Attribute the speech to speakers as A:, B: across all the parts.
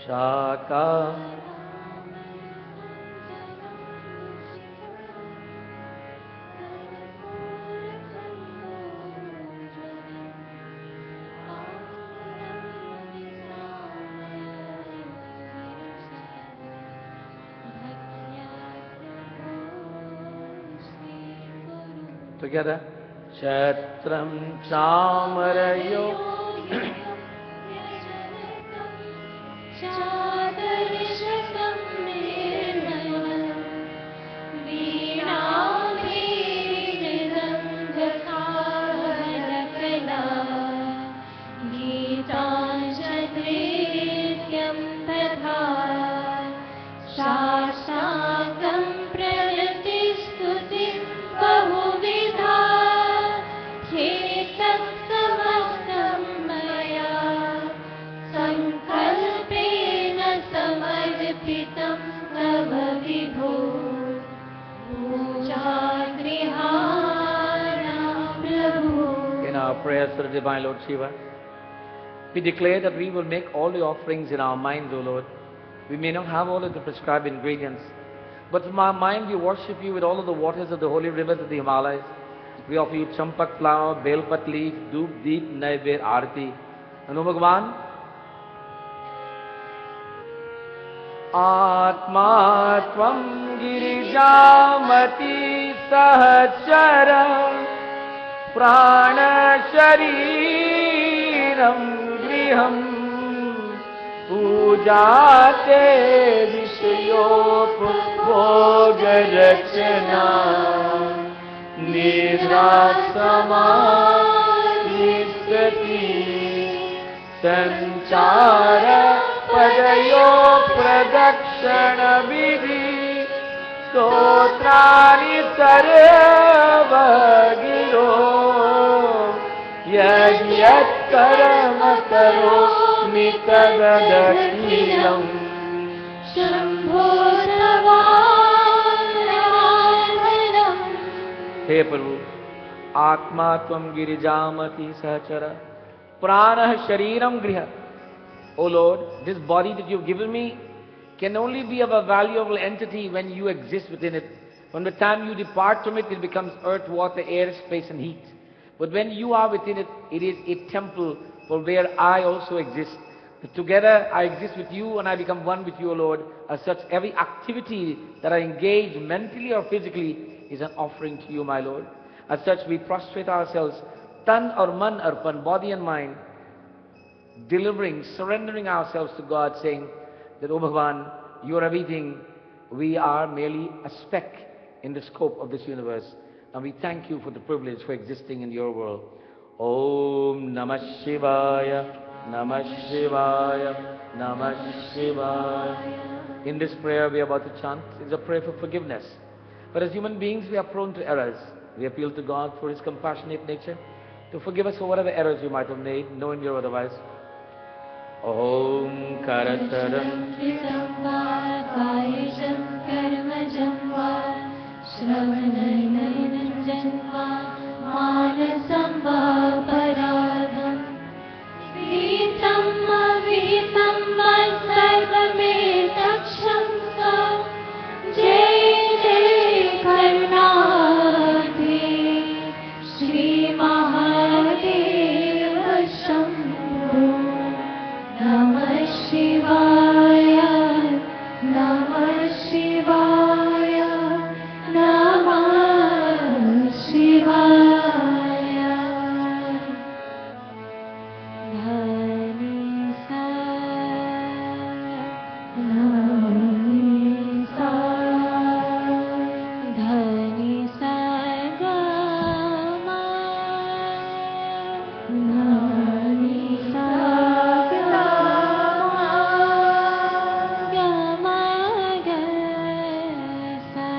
A: Shaka. Together. Chatram Chamarayo. Prayers for the Divine Lord Shiva, we declare that we will make all the offerings in our minds, O Lord. We may not have all of the prescribed ingredients, but from our mind we worship you with all of the waters of the holy rivers of the Himalayas. We offer you champak flower, belpat leaf, doop, deep, naivair, arati. And O Bhagavan, Atma Tvam Girijamati Sahachara Prana Shariram Griham Pujate Vishayopogajachana Nidra Samadhisati Sanchara Padayo Pradakshana Vidhi Stotrani Sarvagiro Yad karma karomi tadadakilam Shambho Navaranam. Hey Prabhu, Atma Tvam Girijamati Sahachara Prana Shariram Griha. O Lord, this body that you've given me can only be of a valuable entity when you exist within it. From the time you depart from it, it becomes earth, water, air, space and heat. But when you are within it, it is a temple for where I also exist. Together I exist with you and I become one with you, O Lord. As such, every activity that I engage mentally or physically is an offering to you, my Lord. As such, we prostrate ourselves, tan or man arpan, body and mind, delivering, surrendering ourselves to God, saying that, O Bhagavan, you are everything, we are merely a speck in the scope of this universe. And we thank you for the privilege for existing in your world. Om Namah Shivaya, Namah Shivaya, Namah Shivaya. In this prayer we are about to chant is a prayer for forgiveness. But as human beings we are prone to errors. We appeal to God for His compassionate nature to forgive us for whatever errors we might have made, knowingly or otherwise. Om Karataram Shravanayam Janva Manasam Paradam Vitam Vitam Sarvame Daksham Jai Jai Karnati Shri Mahadeva Shambhu Namah Shivaya Namah Shivaya Namah Shivaya. Dhani sa, dhani sa, dhani sa ga ma, dhani sa ga ma ga sa.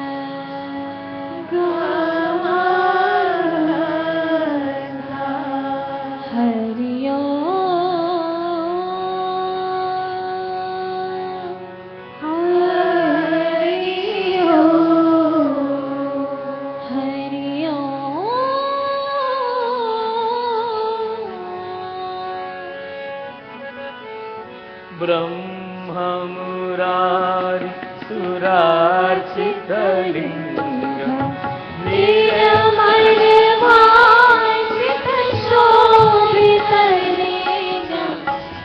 A: Brahma Murari सुरार्चितलिङ्गम्
B: निर्मलवाञ्छितशोभितलिङ्गम्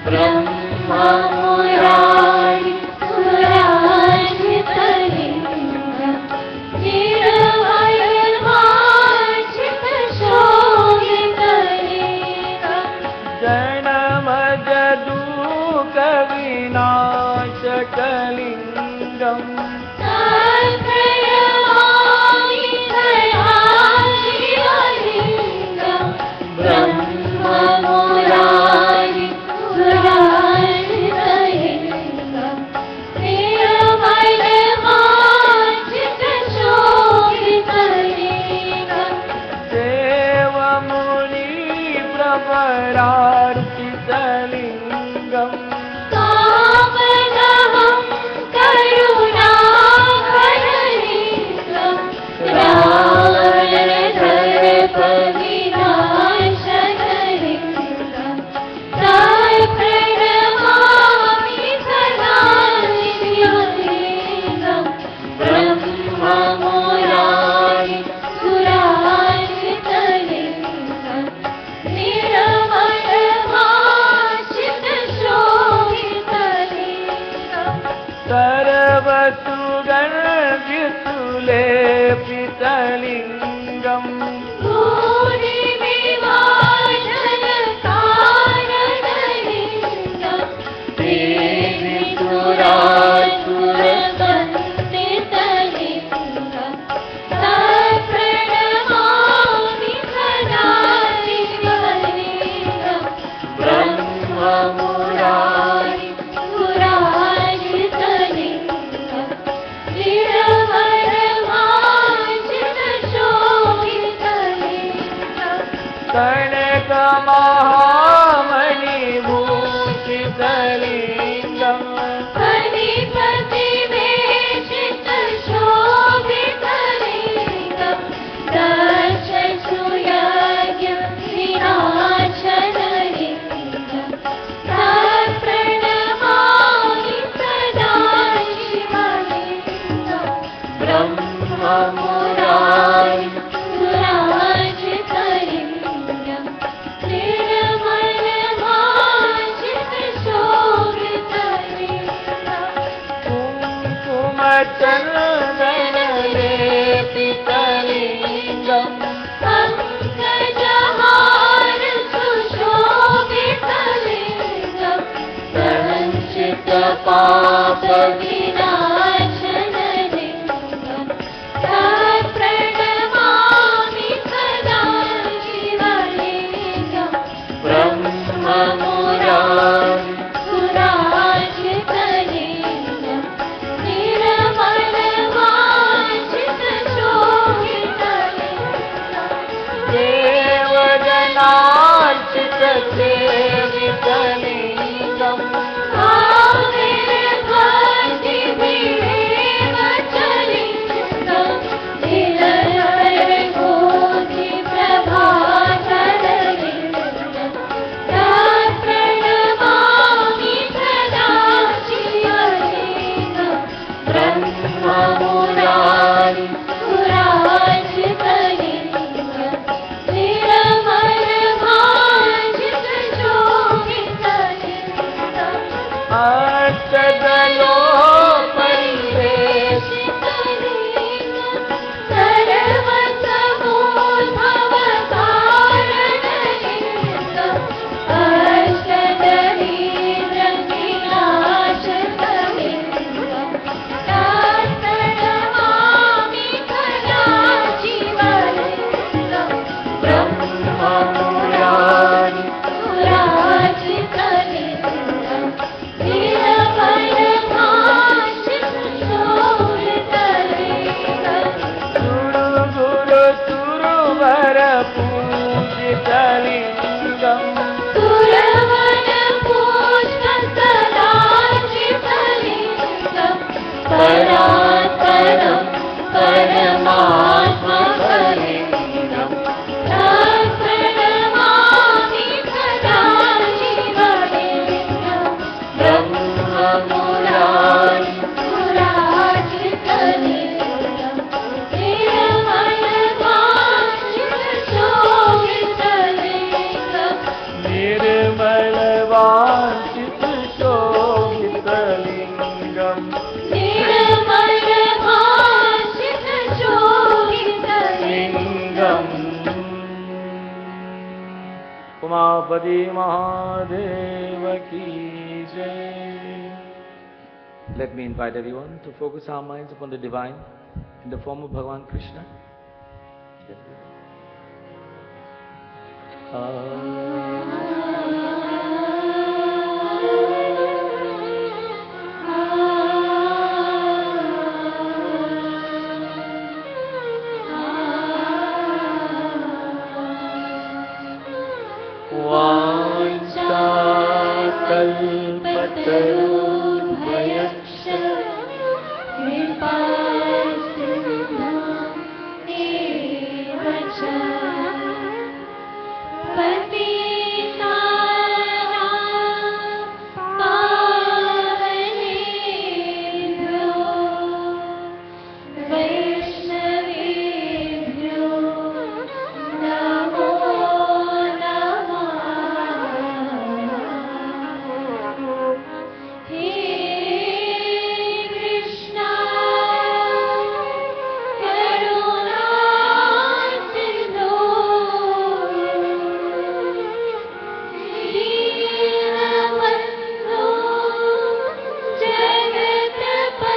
B: ब्रह्ममुरारि सुरार्चितलिङ्गम् निर्मलवाञ्छितशोभितलिङ्गम्
A: जडमजदुःखविनाशकलिङ्गम्
B: ब्रह्ममुरारि सुरार्चितलिङ्गम् निर्मलवाञ्छितशोभितलिङ्गम्
A: Devmuni प्रवरार्चितलिङ्गम्
B: कामदहं करुणाकरलिङ्गम् रावणदर्पविनाशनलिङ्गम् प्रणमामि सदा शिवलिङ्गम् ब्रह्ममुरारि सुरार्चितलिङ्गम् निर्मलवाञ्छितशोभितलिङ्गम्
A: सर्वसुगन्धितुलेपितलिङ्गम्
B: भूरिविवादनकारणलिङ्गम् देवीसुरासुरवन्दितलिङ्गम् प्रणमामि सदा शिवलिङ्गम् ब्रह्ममुरारि सुरार्चितलिङ्गम् निर्मलवाञ्छितशोभितलिङ्गम्
A: कनकमहामणिभूषितलिङ्गम्
B: फणिपतिवेशितशोभितलिङ्गम् दशसुयज्ञविनाशनलिङ्गम् प्रणमामि सदा शिवलिङ्गम् ब्रह्ममुरारि सुरार्चितलिङ्गम् निर्मलवाञ्छितशोभितलिङ्गम्
A: कुङ्कुमचन्दनलेपितलिङ्गम्
B: पङ्कजहार सुशोभितलिङ्गम् संचितपापविनाशनलिङ्गम् प्रणमामि सदा शिवलिङ्गम् ब्रह्ममुरारि सुरार्चितलिङ्गम् निर्मलवाञ्छितशोभितलिङ्गम्
A: देवजनार्चितसेवितलिङ्गम्
B: भाविर्भक्तिभिरेवचलिङ्गम् निरलयकोटिप्रभाकरलिङ्गम् प्रणमामि सदा शिवलिङ्गम् ब्रह्ममुरारि सुरार्चितलिङ्गम् निर्मलवाञ्छितशोभितलिङ्गम्
A: अष्टदलोपरिवेशितलिङ्गम्
B: सर्वसमोद्भवकारणलिङ्गम् अष्टदरिद्रविनाशकलिङ्गम् प्रणमामि सदा शिवलिङ्गम् ब्रह्ममुरारि सुरार्चितलिङ्गम् निर्मलवाञ्छितशोभितलिङ्गम्
A: गुरुगुरु तुरुवर पूजितलिङ्गम्
B: सुरवनपुष्पसदार्चितलिङ्गम् परात्परं परमात्मकलिङ्गम् प्रणमामि सदा शिवलिङ्गम् ब्रह्ममुरारि
A: उमापति महादेव की जय. Let me invite everyone to focus our minds upon the divine in the form of Bhagavan Krishna.
B: वाञ्छाकल्पतरुभ्यश्च कृपासिन्धुम् एव च पतितानां पावनेभ्यो वैष्णवेभ्यो नमो हे कृष्णा करुणा सिन्धु दीनबन्धो जगत्पते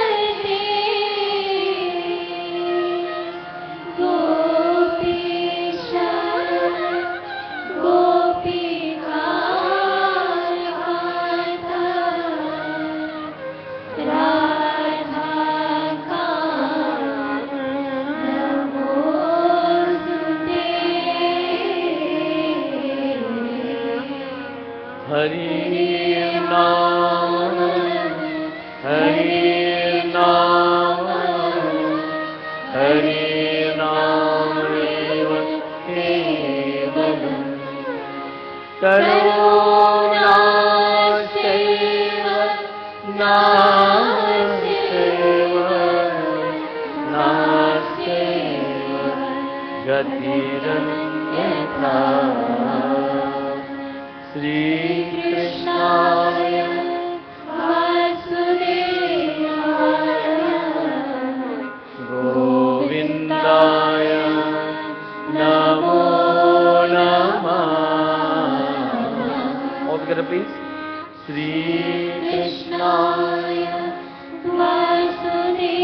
B: गोपीश गोपिकान्त राधाकान्त नमोस्तुते.
A: Hari Nam, Hari Nam, Hari Nam eva kevalam karunaseva naseva naseva gatiranyatha. Shri
B: कृष्णाय वासुदेवाय
A: Govindaya Namo Namah. All together please. Shri
B: कृष्णाय वासुदेवाय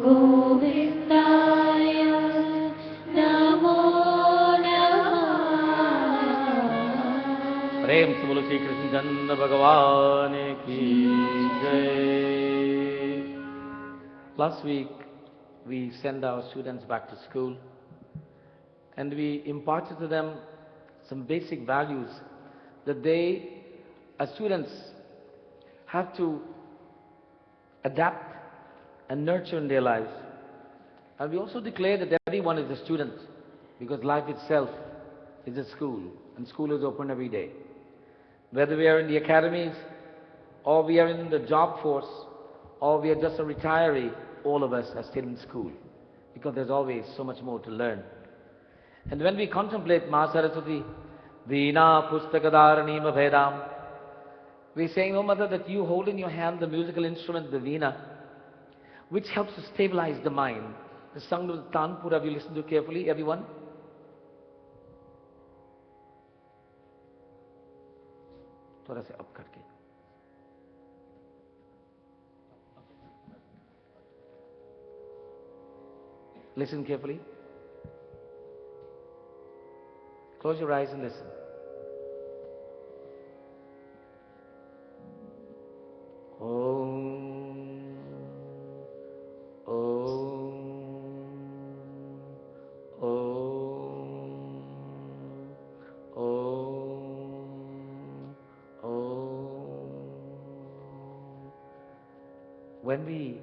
B: गोविन्दाय नमो नमः.
A: Prem se bolo Shri Krishna Chandra Bhagavan ki jai. Last week we sent our students back to school and we imparted to them some basic values that they, as students, have to adapt and nurture in their lives. And we also declare that everyone is a student because life itself is a school and school is open every day. Whether we are in the academies or we are in the job force or we are just a retiree, all of us are still in school because there's always so much more to learn. And when we contemplate Ma Saraswati, Veena Pustakadharanima Bhedam, we're saying, oh Mother, that you hold in your hand the musical instrument, the Veena, which helps to stabilize the mind. The song of the Tanpur, have you listened to carefully, everyone? थोड़ा से up करके. Listen carefully. Close your eyes and listen. Om, Om, Om, Om, Om. When we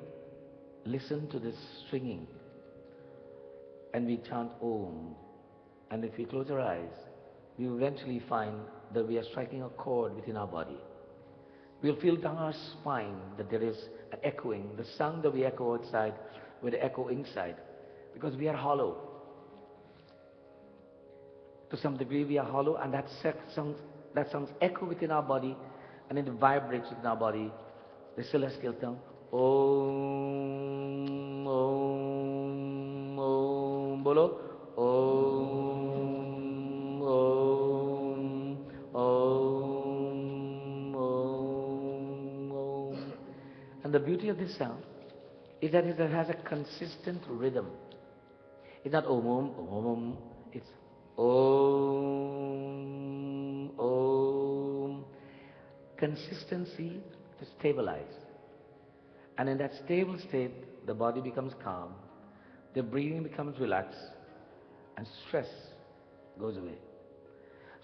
A: listen to this stringing and we chant Om, and if we close our eyes, we will eventually find that we are striking a chord within our body. We'll feel down our spine that there is an echoing. The sound that we echo outside will echo inside because we are hollow. To some degree we are hollow, and that sounds echo within our body and it vibrates within our body. The celestial tongue. Om, Om, Om, Bolo. Om. the beauty of this sound is that it has a consistent rhythm. It's not om om om om. It's om om. Consistency to stabilize. And in that stable state, the body becomes calm, the breathing becomes relaxed, and stress goes away.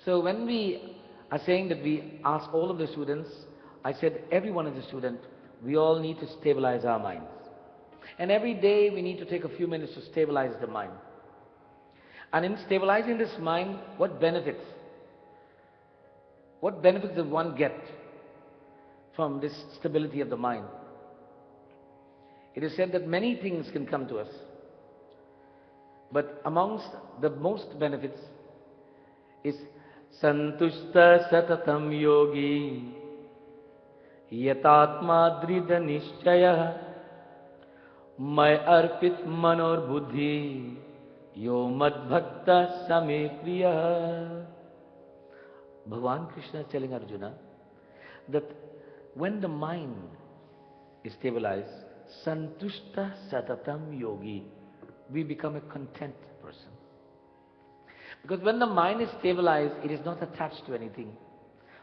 A: So when we are saying that we ask all of the students, I said everyone is a student, we all need to stabilize our minds. And every day we need to take a few minutes to stabilize the mind. And in stabilizing this mind, what benefits? What benefits does one get from this stability of the mind? It is said that many things can come to us. But amongst the most benefits is Santushta Satatam Yogi Yatatma Dridha Nishchaya May Arpit Manor Buddhi Yo Mad Bhakta Same Priya. Bhagavan Krishna is telling Arjuna that when the mind is stabilized, Santushta Satatam Yogi, we become a content person. Because when the mind is stabilized, it is not attached to anything.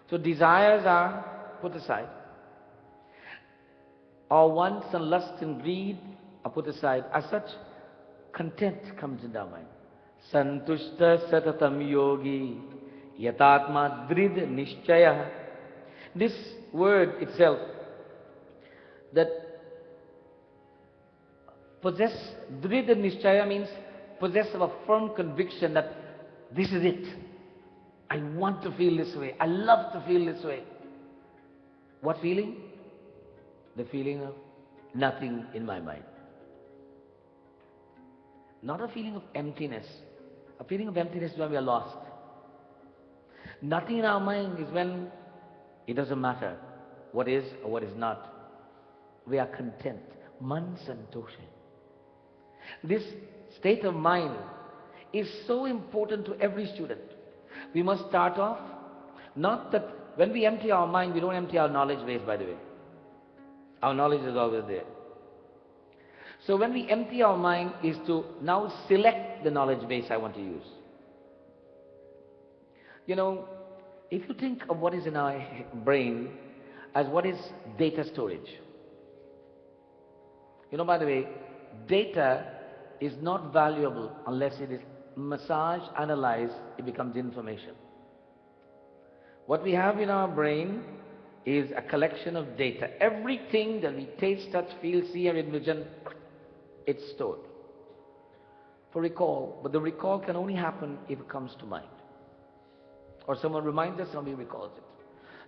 A: So desires are put aside. Our wants and lust and greed are put aside. As such, content comes in our mind. Santushta Satatam Yogi Yatatma Drid Nishchaya. This word itself, that possess, Drid Nishchaya means possess of a firm conviction that this is it. I want to feel this way. I love to feel this way. What feeling? The feeling of nothing in my mind. Not a feeling of emptiness. A feeling of emptiness is when we are lost. Nothing in our mind is when it doesn't matter what is or what is not. We are content. Man santosha. This state of mind is so important to every student. We must start off, not that when we empty our mind, we don't empty our knowledge base, by the way. Our knowledge is always there. So when we empty our mind is to now select the knowledge base I want to use. You know, if you think of what is in our brain as what is data storage. You know, by the way, data is not valuable unless it is massaged, analyzed, it becomes information. What we have in our brain is a collection of data. Everything that we taste, touch, feel, see, and envision, it's stored for recall. But the recall can only happen if it comes to mind. Or someone reminds us, somebody recalls it.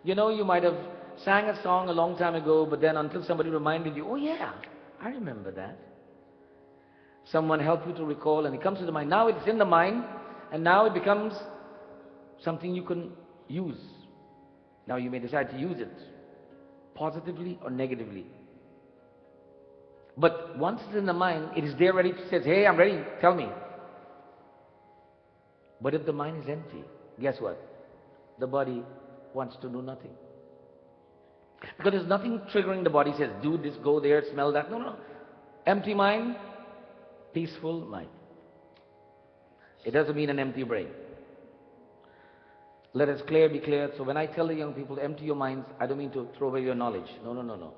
A: You know, you might have sang a song a long time ago, but then until somebody reminded you, oh yeah, I remember that. Someone helped you to recall and it comes to the mind. Now it's in the mind and now it becomes something you can use. Now you may decide to use it positively or negatively. But once it's in the mind, it is there ready to say, hey, I'm ready, tell me. But if the mind is empty, guess what? The body wants to do nothing. Because there's nothing triggering the body, says, do this, go there, smell that. No, no. Empty mind, peaceful mind. It doesn't mean an empty brain. Let us be clear. So when I tell the young people to empty your minds, I don't mean to throw away your knowledge. No, no, no, no.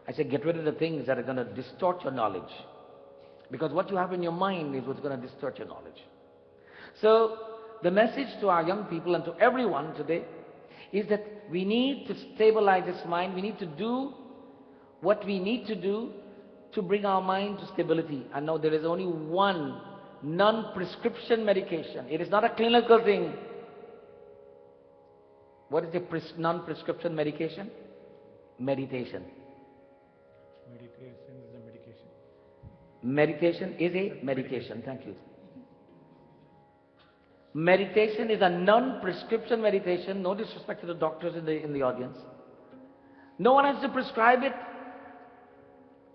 A: I say get rid of the things that are going to distort your knowledge. Because what you have in your mind is what's going to distort your knowledge. So the message to our young people and to everyone today is that we need to stabilize this mind. We need to do what we need to do to bring our mind to stability. And now there is only one non-prescription medication. It is not a clinical thing. What is a non-prescription medication? Meditation.
C: Meditation is a medication.
A: Meditation is a medication. Thank you. Meditation is a non-prescription meditation. No disrespect to the doctors in the audience. No one has to prescribe it.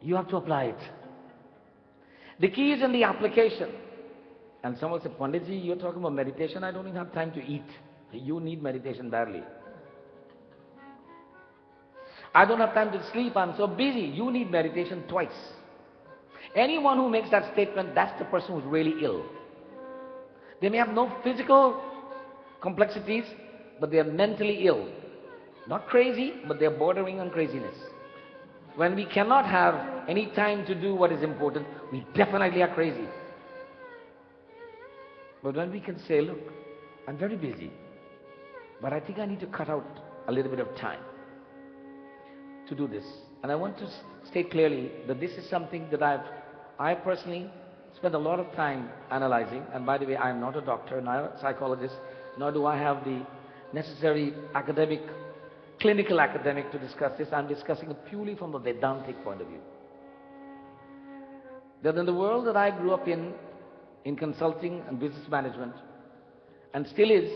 A: You have to apply it. The key is in the application. And someone said, Panditji, you're talking about meditation. I don't even have time to eat. You need meditation badly. I don't have time to sleep, I'm so busy. You need meditation twice. Anyone who makes that statement, that's the person who's really ill. They may have no physical complexities, but they are mentally ill. Not crazy, but they are bordering on craziness. When we cannot have any time to do what is important, we definitely are crazy. But when we can say, look, I'm very busy, but I think I need to cut out a little bit of time to do this. And I want to state clearly that this is something that I personally spent a lot of time analyzing. And by the way, I'm not a doctor, not a psychologist, nor do I have the necessary academic, clinical academic to discuss this. I'm discussing it purely from the Vedantic point of view. That in the world that I grew up in consulting and business management, and still is,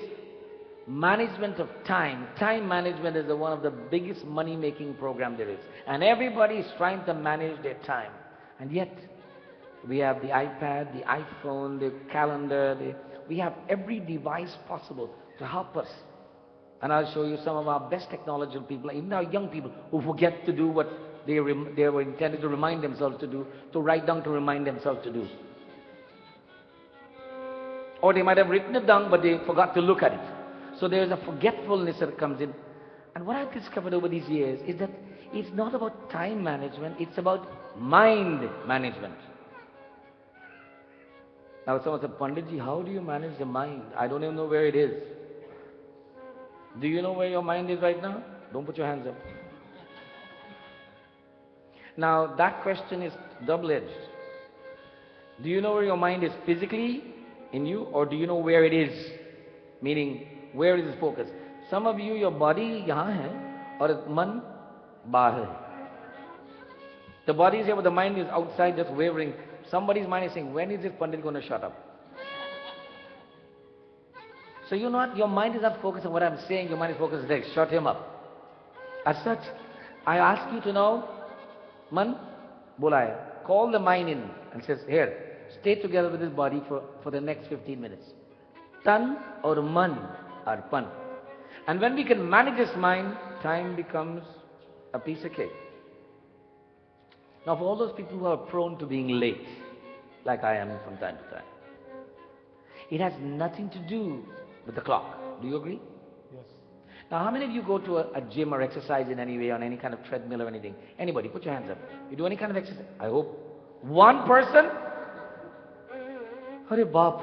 A: management of time management is one of the biggest money-making program there is. And everybody is trying to manage their time. And yet, we have the iPad, the iPhone, the calendar, we have every device possible to help us. And I'll show you some of our best technological people, even our young people, who forget to do what they were intended to remind themselves to do, to write down to remind themselves to do. Or they might have written it down, but they forgot to look at it. So there is a forgetfulness that comes in. And what I've discovered over these years is that it's not about time management, it's about mind management. Now someone said, Panditji, how do you manage the mind? I don't even know where it is. Do you know where your mind is right now? Don't put your hands up. Now that question is double-edged. Do you know where your mind is physically in you, or do you know where it is? Meaning, where is its focus? Some of you, your body yahan hai, aur man bahar hai. The body is here, but the mind is outside, just wavering. Somebody's mind is saying, when is this Pandit going to shut up? So you know what? Your mind is not focused on what I'm saying, your mind is focused there. Shut him up. As such, I ask you to know, man, bulaya. Call the mind in and says, here, stay together with this body for the next 15 minutes. Tan or man are pan. And when we can manage this mind, time becomes a piece of cake. Now for all those people who are prone to being late, like I am from time to time, it has nothing to do with the clock. Do you agree?
C: Yes.
A: Now how many of you go to a gym or exercise in any way, on any kind of treadmill or anything? Anybody? Put your hands up. You do any kind of exercise? I hope. One person? Hare Bap.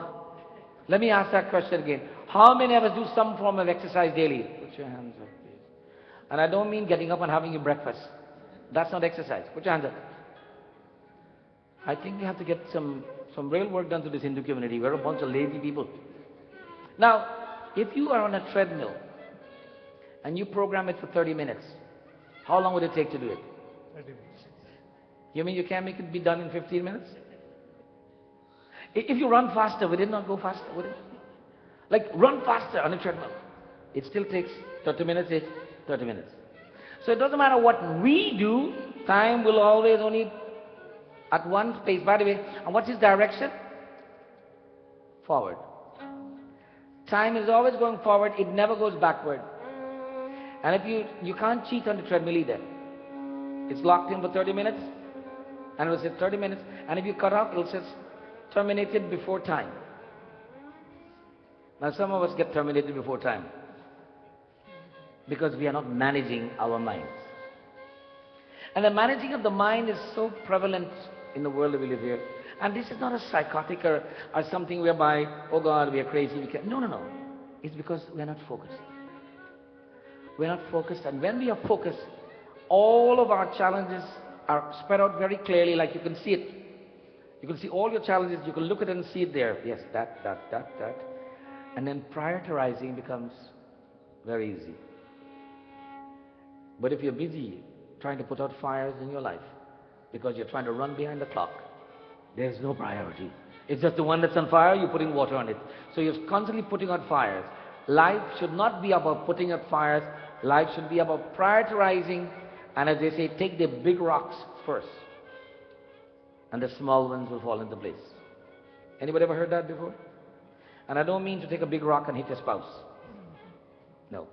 A: Let me ask that question again. How many of us do some form of exercise daily? Put your hands up, please. And I don't mean getting up and having your breakfast. That's not exercise. Put your hands up. I think we have to get some real work done to this Hindu community. We're a bunch of lazy people. Now, if you are on a treadmill and you program it for 30 minutes, how long would it take to do it?
C: 30 minutes.
A: You mean you can't make it be done in 15 minutes? If you run faster, would it not go faster? Would it? Like, run faster on a treadmill. It still takes 30 minutes, 30 minutes. So it doesn't matter what we do, time will always only at one pace. By the way, and what's its direction? Forward. Time is always going forward, it never goes backward. And if you can't cheat on the treadmill either. It's locked in for 30 minutes, and it will say 30 minutes, and if you cut off, it will say terminated before time. Now some of us get terminated before time because we are not managing our minds. And the managing of the mind is so prevalent in the world that we live here. And this is not a psychotic or something whereby, oh God, we are crazy. No. It's because we are not focused. We are not focused, and when we are focused, all of our challenges are spread out very clearly, like you can see it. You can see all your challenges, you can look at it and see it there. Yes, that. And then prioritizing becomes very easy. But if you're busy trying to put out fires in your life because you're trying to run behind the clock, there's no priority. It's just the one that's on fire, you're putting water on it. So you're constantly putting out fires. Life should not be about putting out fires. Life should be about prioritizing, and as they say, take the big rocks first, and the small ones will fall into place. Anybody ever heard that before? And I don't mean to take a big rock and hit your spouse. No.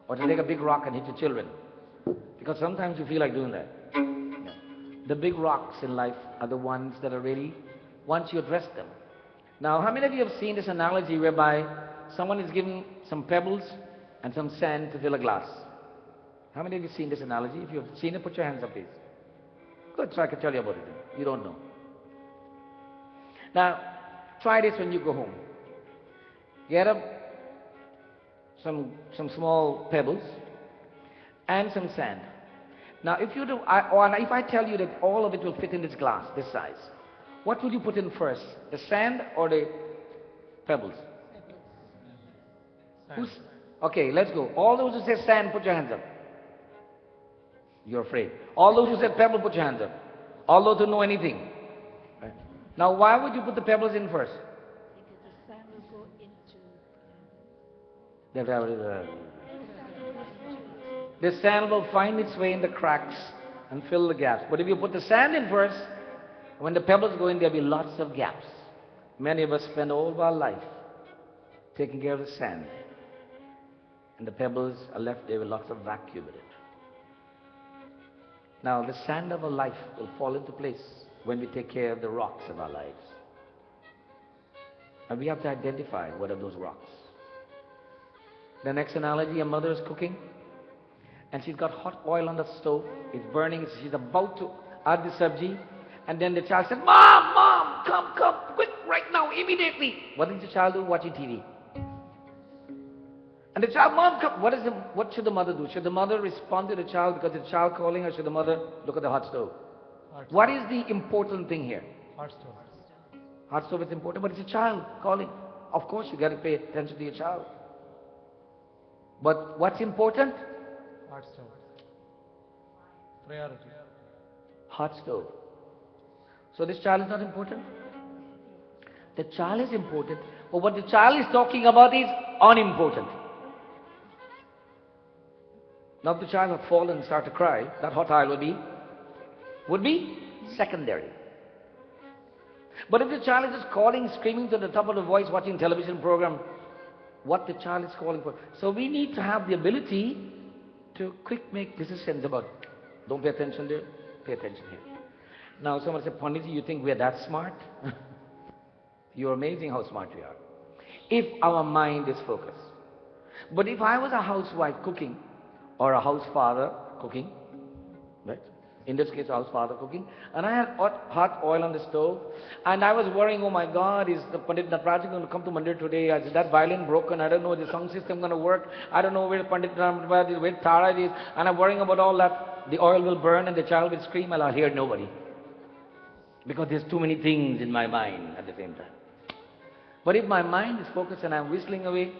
A: Or to take a big rock and hit your children. Because sometimes you feel like doing that. Yeah. The big rocks in life are the ones that are really, once you address them. Now, how many of you have seen this analogy whereby someone is given some pebbles and some sand to fill a glass? How many of you have seen this analogy? If you have seen it, put your hands up, please. Good, so I can tell you about it then. You don't know. Now, try this when you go home. Get up some small pebbles and some sand. Now, if you do, if I tell you that all of it will fit in this glass, this size, what will you put in first? The sand or the pebbles? Who's, okay, let's go. All those who say sand, put your hands up. You're afraid. All those who said pebble, put your hands up. All those who know anything. Right. Now, why would you put the pebbles in first?
B: Because the sand will go into.
A: The sand will find its way in the cracks and fill the gaps. But if you put the sand in first, when the pebbles go in, there'll be lots of gaps. Many of us spend all of our life taking care of the sand. And the pebbles are left there with lots of vacuum in it. Now, the sand of our life will fall into place when we take care of the rocks of our lives. And we have to identify what are those rocks. The next analogy, a mother is cooking and she's got hot oil on the stove. It's burning. She's about to add the sabji. And then the child said, Mom, come, quick, right now, immediately. What did the child do? Watching TV. And the child, Mom, come. What should the mother do? Should the mother respond to the child because it's the child calling, or should the mother look at the hot stove? What is the important thing here?
C: Hot stove.
A: Hot stove is important, but it's a child calling. Of course, you got to pay attention to your child. But what's important?
C: Hot stove. Priority.
A: Hot stove. So this child is not important? The child is important, but what the child is talking about is unimportant. Now if the child had fallen and started to cry, that hot oil would be secondary. But if the child is just calling, screaming to the top of the voice, watching television program, what the child is calling for. So we need to have the ability to quick make decisions about, don't pay attention there, pay attention here. Now someone said, Panditji, you think we are that smart? You're amazing how smart we are. If our mind is focused. But if I was a housewife cooking, or a house father cooking, right? In this case, a house father cooking, and I had hot oil on the stove, and I was worrying, oh my God, is the Pandit Natarajan going to come to Mandir today? Is that violin broken? I don't know, is the sound system going to work? I don't know where Pandit Natarajan is, where Tara is, and I'm worrying about all that. The oil will burn and the child will scream, and I'll hear nobody. Because there's too many things in my mind at the same time. But if my mind is focused and I'm whistling away,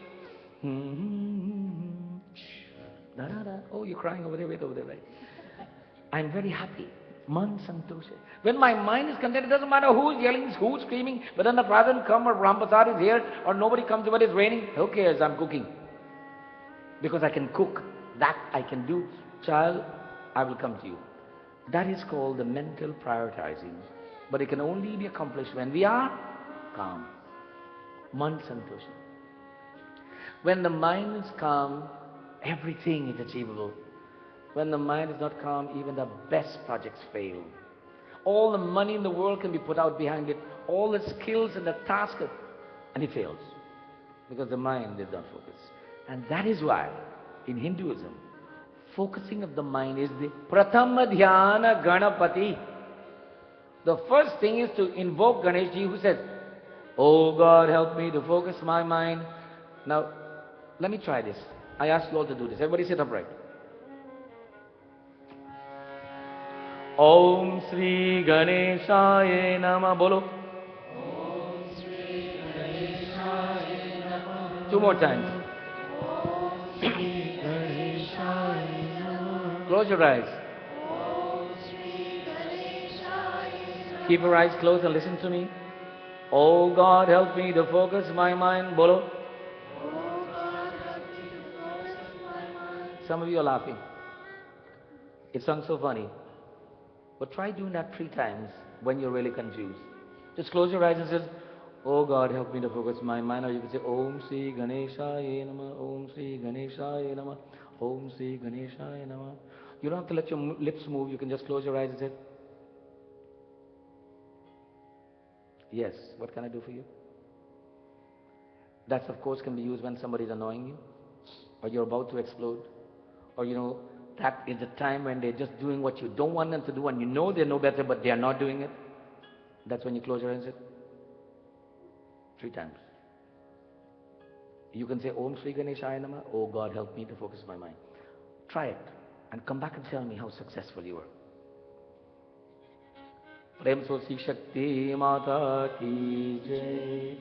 A: oh, you're crying over there, wait over there, right? I'm very happy. Man santosha. When my mind is content, it doesn't matter who's yelling, who's screaming, whether the Pradan come or Rampasar is here or nobody comes, but it's raining. Who cares? I'm cooking. Because I can cook. That I can do. Child, I will come to you. That is called the mental prioritizing. But it can only be accomplished when we are calm. Man santosha. When the mind is calm, everything is achievable. When the mind is not calm, even the best projects fail. All the money in the world can be put out behind it, all the skills and the task, and it fails. Because the mind is not focused. And that is why, in Hinduism, focusing of the mind is the Prathama Dhyana Ganapati. The first thing is to invoke Ganeshji, who says, Oh God, help me to focus my mind. Now, let me try this. I ask you all to do this. Everybody sit upright. Om Sri Ganeshaya Nama Bolo. Om Sri Ganeshaya Nama. Two more times. Om Sri Ganeshaya Nama. Close your eyes. Om Sri Ganeshaya Nama. Keep your eyes closed and listen to me. Oh God, help me to focus my mind. Bolo. Some of you are laughing. It sounds so funny. But try doing that 3 times when you're really confused. Just close your eyes and say, Oh God, help me to focus my mind. Or you can say, Om Sri Ganeshaya Nama, Om Sri Ganeshaya Nama, Om Sri Ganeshaya Nama. You don't have to let your lips move. You can just close your eyes and say, yes, what can I do for you? That, of course, can be used when somebody is annoying you, or you're about to explode, or that is the time when they're just doing what you don't want them to do, and you know they know better, but they are not doing it. That's when you close your eyes and say, 3 times. You can say, Om Sri Ganeshaya Namah, oh God, help me to focus my mind. Try it, and come back and tell me how successful you were. Prem Sosi Shakti Mata Ki Jai.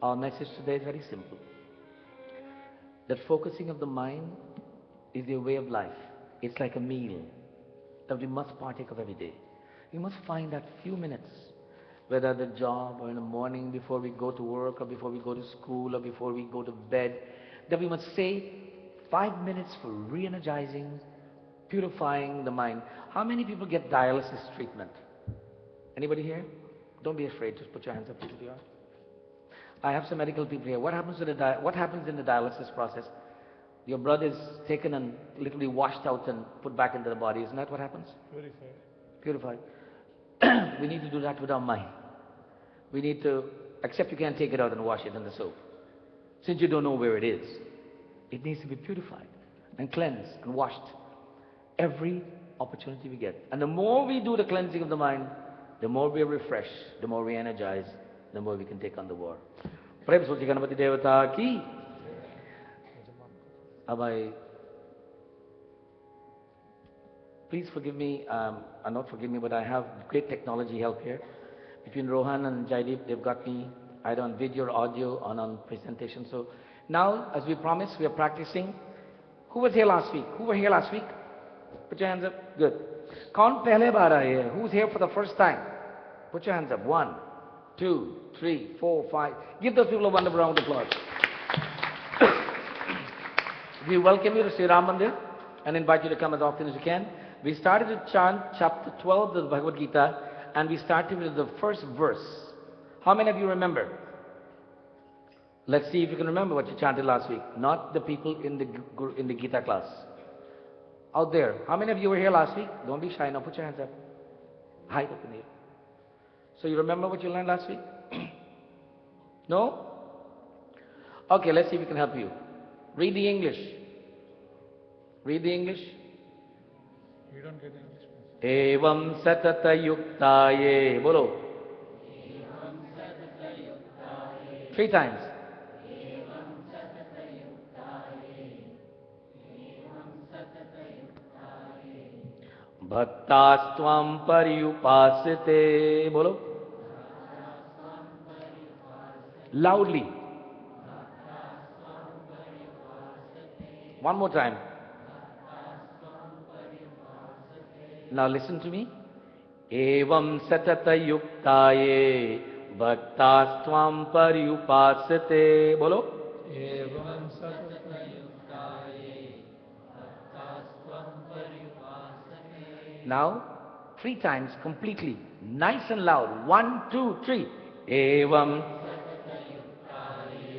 A: Our message today is very simple. That focusing of the mind is the way of life. It's like a meal that we must partake of every day. We must find that few minutes, whether at the job or in the morning before we go to work or before we go to school or before we go to bed, that we must say 5 minutes for re-energizing, purifying the mind. How many people get dialysis treatment? Anybody here? Don't be afraid. Just put your hands up if you are. I have some medical people here. What happens in the dialysis process? Your blood is taken and literally washed out and put back into the body. Isn't that what happens? Purified. We need to do that with our mind. We need to, except you can't take it out and wash it in the soap. Since you don't know where it is, it needs to be purified and cleansed and washed every opportunity we get. And the more we do the cleansing of the mind, the more we are refreshed, the more we energize, the more we can take on the war. Prem Sochi Ganapati Devata ki. Please forgive me, not forgive me, but I have great technology help here. Between Rohan and Jaideep, they've got me either on video or audio or on presentation. So now, as we promised, we are practicing. Who was here last week? Who were here last week? Put your hands up. Good. Kaun pehle baar aaye hai? Who's here for the first time? Put your hands up. 1, 2, 3, 4, 5. Give those people a wonderful round of applause. We welcome you to Sri Ram Mandir and invite you to come as often as you can. We started to chant chapter 12 of the Bhagavad Gita, and we started with the first verse. How many of you remember? Let's see if you can remember what you chanted last week. Not the people in the Gita class. Out there. How many of you were here last week? Don't be shy now. Put your hands up. High up in the air. So you remember what you learned last week? No? Okay, let's see if we can help you. Read the English. Read the English.
C: You don't get English.
A: Evam satata yuktaye. Bolo. 3 times. Bhaktastvam paryupasite. Bolo. Loudly. One more time. Now listen to me. Evam satata yuktaye bhaktastvam paryupasate. Bolo.
C: Evam satata yuktaye bhaktastvam paryupasate.
A: Now 3 times completely, nice and loud. 1, 2, 3. Evam satata yuktaye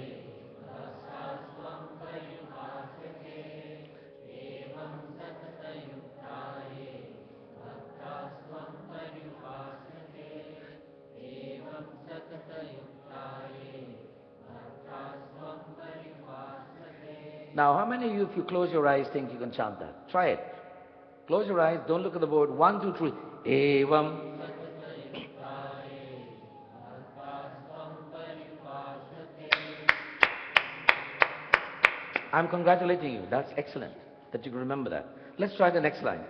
A: bhaktastvam paryupasate. Evam satata yuktaye bhaktastvam paryupasate. Evam satata yuktaye bhaktastvam paryupasate. Now, how many of you, if you close your eyes, think you can chant that? Try it. Close your eyes, don't look at the board. 1, 2, 3. Evam. I'm congratulating you. That's excellent that you can remember that. Let's try the next line.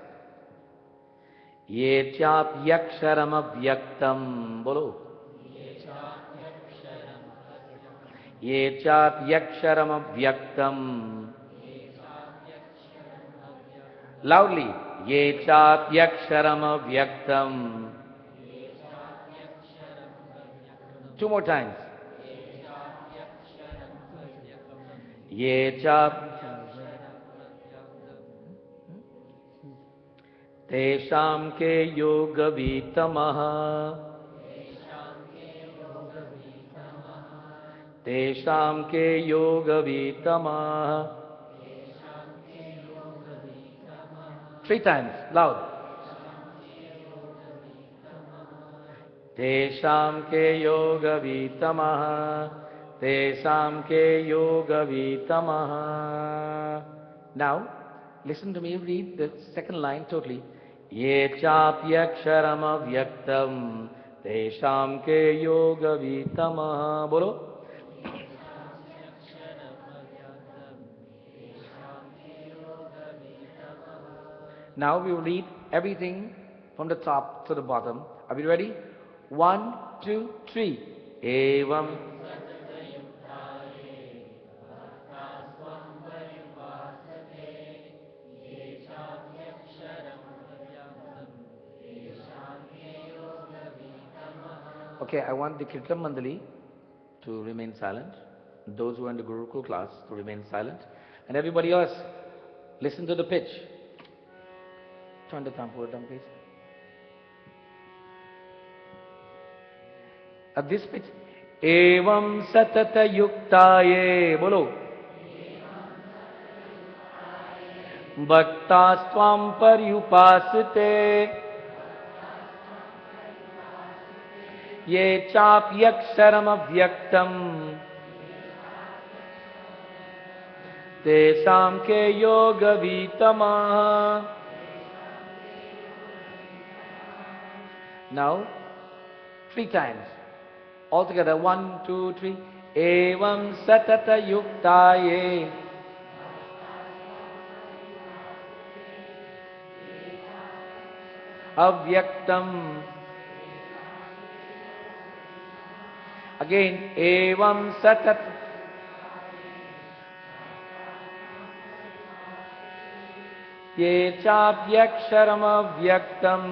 A: Ye chap yaksharam avyaktam. Bolo. Ye chap yaksharam avyaktam. Loudly. Ye chap yaksharam avyaktam. 2 more times. Ye chap tesham ke yoga vitamaha. Tesham ke yoga vitamaha. 3 times, loud. Tesham ke yoga vitamaha, tesam ke yoga vitamaha. Now, listen to me, read the second line totally. Ye chapyaksharam avyaktam, tesham ke yoga vitamaha. Bolo. Now we will read everything from the top to the bottom. Are we ready? 1, 2, 3. Evam. Okay, I want the Kirtan Mandali to remain silent. Those who are in the Gurukul class to remain silent. And everybody else, listen to the pitch. Turn the tambour down, please. At this pitch, Evam satata yuktaye, bolo. Bhaktastvam paryupasite. Ye chapyaksharam avyaktam. Tesam ke yoga vitamaha. Now, 3 times. All together, 1, 2, 3. Evam satata yuktaye. Avyaktam. Again, evam satat. Ye chapyaksharam avyaktam.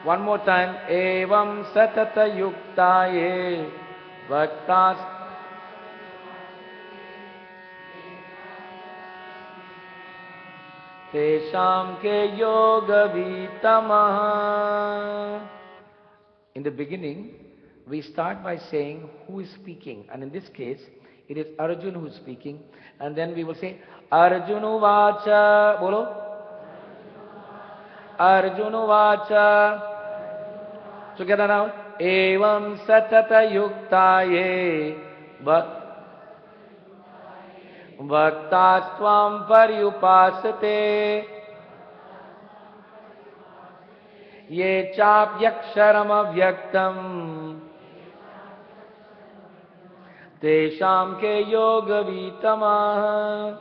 A: One more time. Evam satata yuktaye. Bhaktas. Tesham ke yoga vitamaha. In the beginning, we start by saying who is speaking. And in this case, it is Arjun who is speaking. And then we will say, Arjunu vacha. Bolo. Arjunu vacha. Together now. Evam satata yuktaye. Bhaktastvam paryupasate. Ye chapyaksharam avyaktam. Tesham ke yoga vitamaha.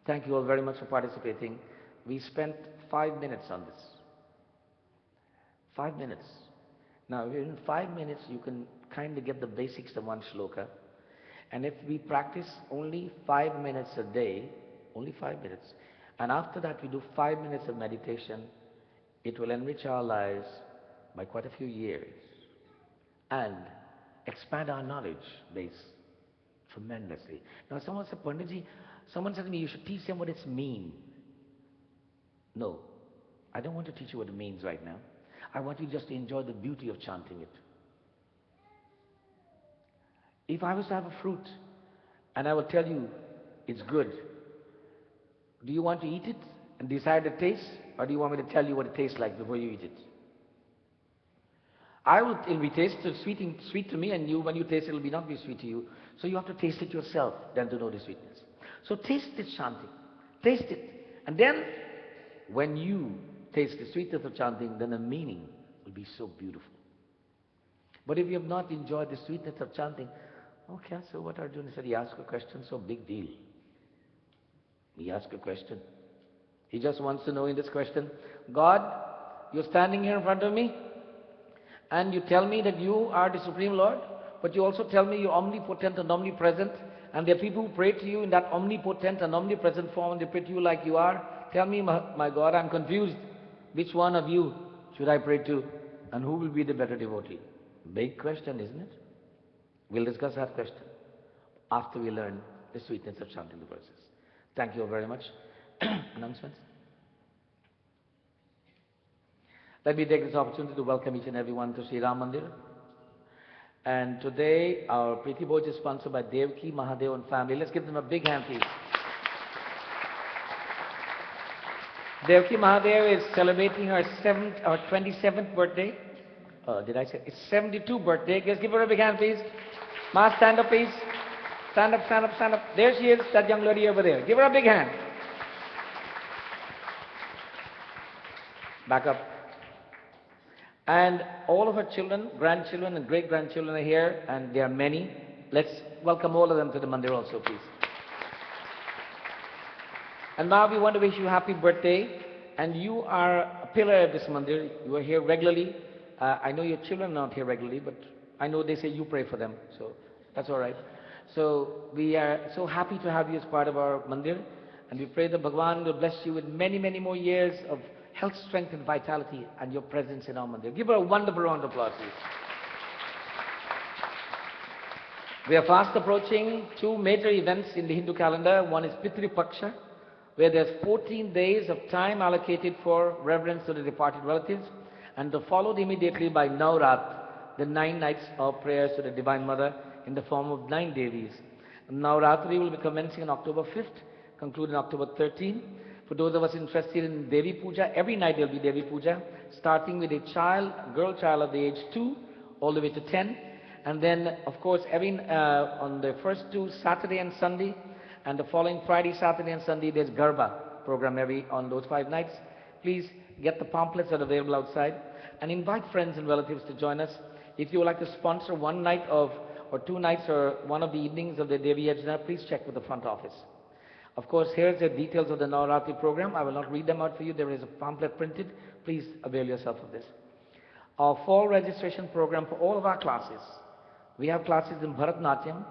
A: Thank you all very much for participating. We spent 5 minutes on this. 5 minutes. Now, in 5 minutes, you can kind of get the basics of one shloka. And if we practice only 5 minutes a day, only 5 minutes, and after that we do 5 minutes of meditation, it will enrich our lives by quite a few years and expand our knowledge base tremendously. Now, someone said, Panditji, someone said to me, you should teach them what it's mean. No, I don't want to teach you what it means right now. I want you just to enjoy the beauty of chanting it. If I was to have a fruit and I will tell you it's good, do you want to eat it and decide the taste, or do you want me to tell you what it tastes like before you eat it? It'll be sweet to me, and when you taste it, it'll not be sweet to you. So you have to taste it yourself, then to know the sweetness. So taste this chanting. Taste it. And then, when you taste the sweetness of chanting, then the meaning will be so beautiful. But if you have not enjoyed the sweetness of chanting, okay, so what Arjuna said, he asked a question, so big deal. He asked a question. He just wants to know in this question, God, you're standing here in front of me, and you tell me that you are the Supreme Lord, but you also tell me you're omnipotent and omnipresent, and there are people who pray to you in that omnipotent and omnipresent form, and they pray to you like you are. Tell me, my God, I'm confused. Which one of you should I pray to, and who will be the better devotee? Big question, isn't it? We'll discuss that question after we learn the sweetness of chanting the verses. Thank you all very much. Announcements? Let me take this opportunity to welcome each and everyone to Sri Ram Mandir. And today, our Preeti Bhoj is sponsored by Devki, Mahadev and family. Let's give them a big hand, please. Devki Mahadev is celebrating her 27th birthday. Did I say? It's 72th birthday. Let's give her a big hand, please. Ma, stand up, please. Stand up, stand up, stand up. There she is, that young lady over there. Give her a big hand. Back up. And all of her children, grandchildren and great-grandchildren are here, and there are many. Let's welcome all of them to the Mandir also, please. And now we want to wish you a happy birthday. And you are a pillar of this Mandir. You are here regularly. I know your children are not here regularly, but I know they say you pray for them, so that's all right. So we are so happy to have you as part of our Mandir, and we pray that Bhagwan will bless you with many, many more years of health, strength and vitality and your presence in our Mandir. Give her a wonderful round of applause, please. We are fast approaching two major events in the Hindu calendar. One is Pitri Paksha, where there's 14 days of time allocated for reverence to the departed relatives, and followed immediately by Navrat, the 9 nights of prayers to the Divine Mother in the form of 9 Devis. Navratri will be commencing on October 5th, concluding October 13th. For those of us interested in Devi Puja, every night there will be Devi Puja, starting with a girl child of the age 2, all the way to 10. And then, of course, on the first 2, Saturday and Sunday, and the following Friday, Saturday and Sunday, there's Garba program on those 5 nights. Please get the pamphlets that are available outside and invite friends and relatives to join us. If you would like to sponsor 1 night or 2 nights or one of the evenings of the Devi Yajna, please check with the front office. Of course, here's the details of the Navaratri program. I will not read them out for you. There is a pamphlet printed. Please avail yourself of this. Our fall registration program for all of our classes. We have classes in Bharatnatyam,